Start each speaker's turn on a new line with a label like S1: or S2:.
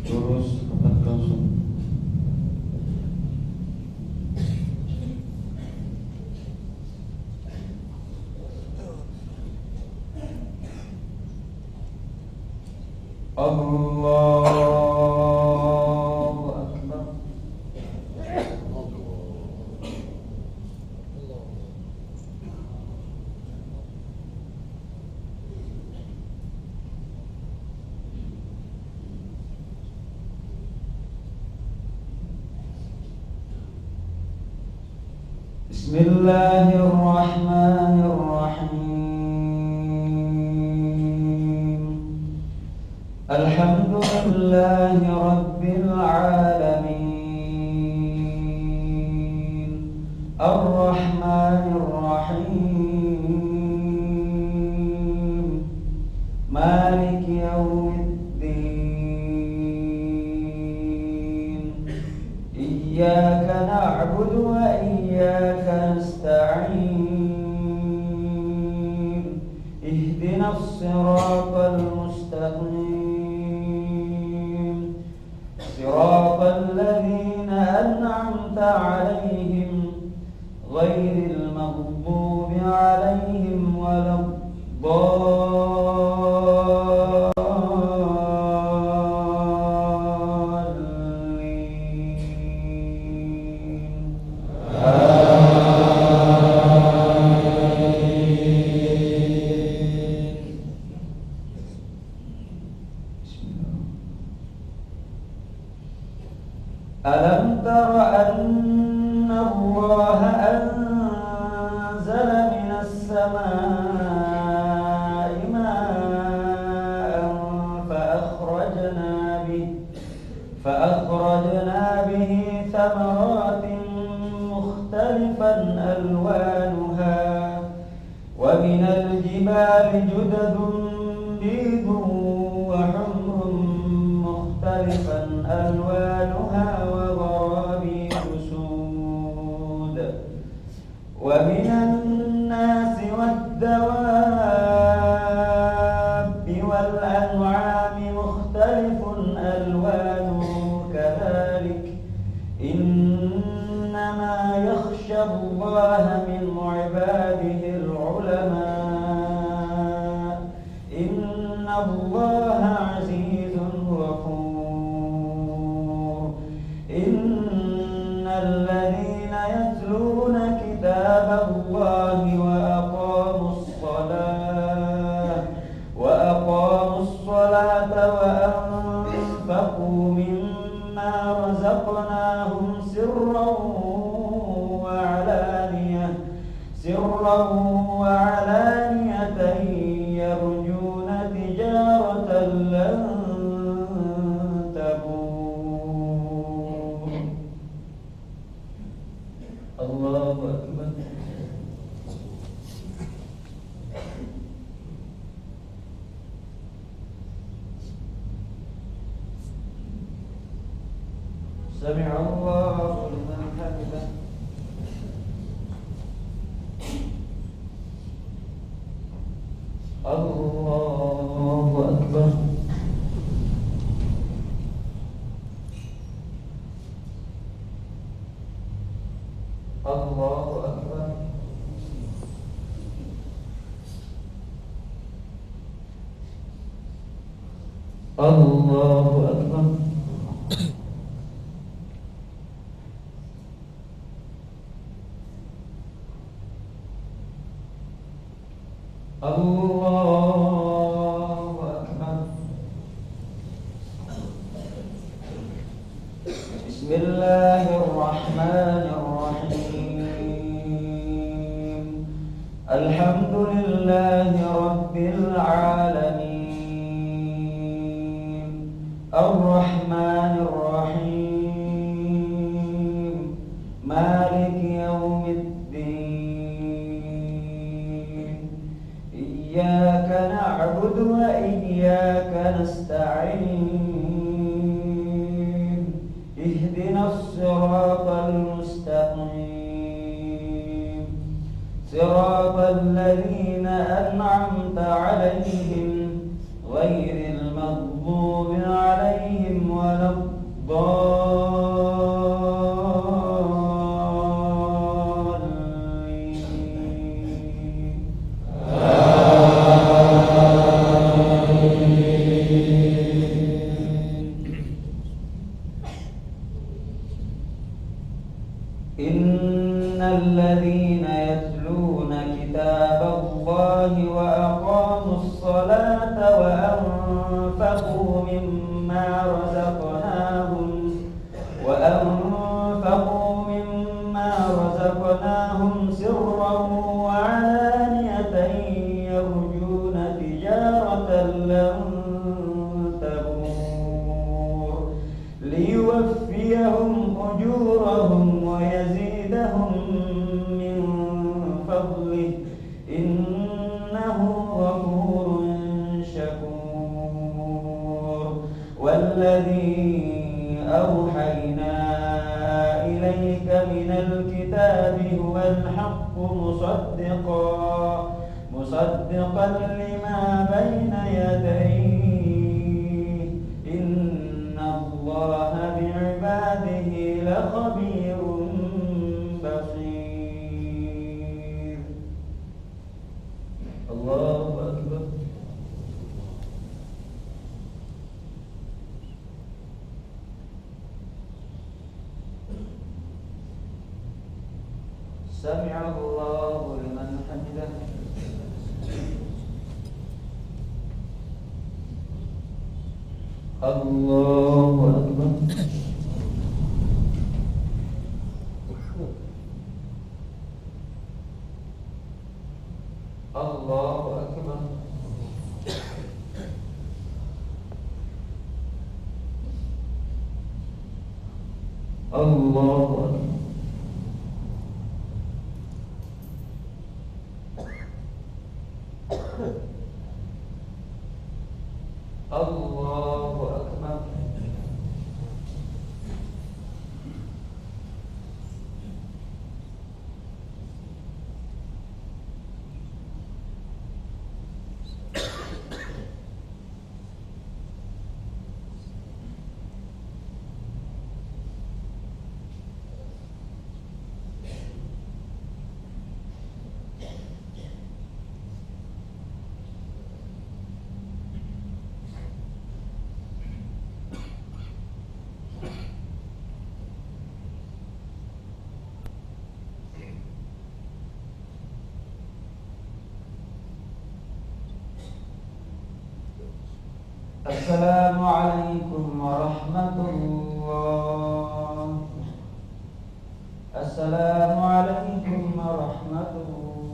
S1: lurus tepat langsung. Allahu Akbar. Bismillahirrahmanirrahim. Alhamdulillahi Rabbil Alamin. Ar-Rahmanir-Rahim. Maliki Yawmiddin. Iyyaka na'budu wa iyyaka nasta'in. Ihdinas siratal mustaqim. صراط الذين أنعمت عليهم غير المغضوب عليهم ولا الضالين. ألم تر أن الله أنزل من السماء ماء فأخرجنا به ثمرات مختلفا ألوانها ومن الجبال جدد بيض وحمر مختلفا ألوانها وغرابيب سود ومن الناس والدواب والأنعام مختلف ألوانه كذلك إنما يخشى الله من عباده العلماء إن الله عزيز غفور. إن الذين يتلون كتاب الله وأقاموا الصلاة وأنفقوا مما رزقناهم سرا وعلانية يرجون تجارة لن تبور. الله أكبر. سمع الله لمن حمده. الله أكبر. الله أكبر. الله أكبر. الله أكبر. بسم الله الرحمن الرحيم. الحمد لله رب العالمين. الرحمن الرحيم. مالك يوم الدين. إياك نعبد وإياك نستعين. اهدنا الصراط المستقيم. صراط الذين أنعمت عليهم غير المغضوب عليهم ولا الذين يتلون كتاب الله وأقاموا الصلاة وأنفقوا مما رزقناهم سرا وعلانية يرجون تجارة لن تبور ليوفيهم أجورهم ويزيدهم من فضله إنه غفور شكور والذي أوحينا إليك من الكتاب هو الحق مصدقا لما بين يديه إن الله بعباده لخبير بصير. الله أكبر. سمع الله لمن حمده. الله أكبر. الله أكبر. الله أكبر. الله أكبر. السلام عليكم ورحمة الله. السلام عليكم ورحمة الله.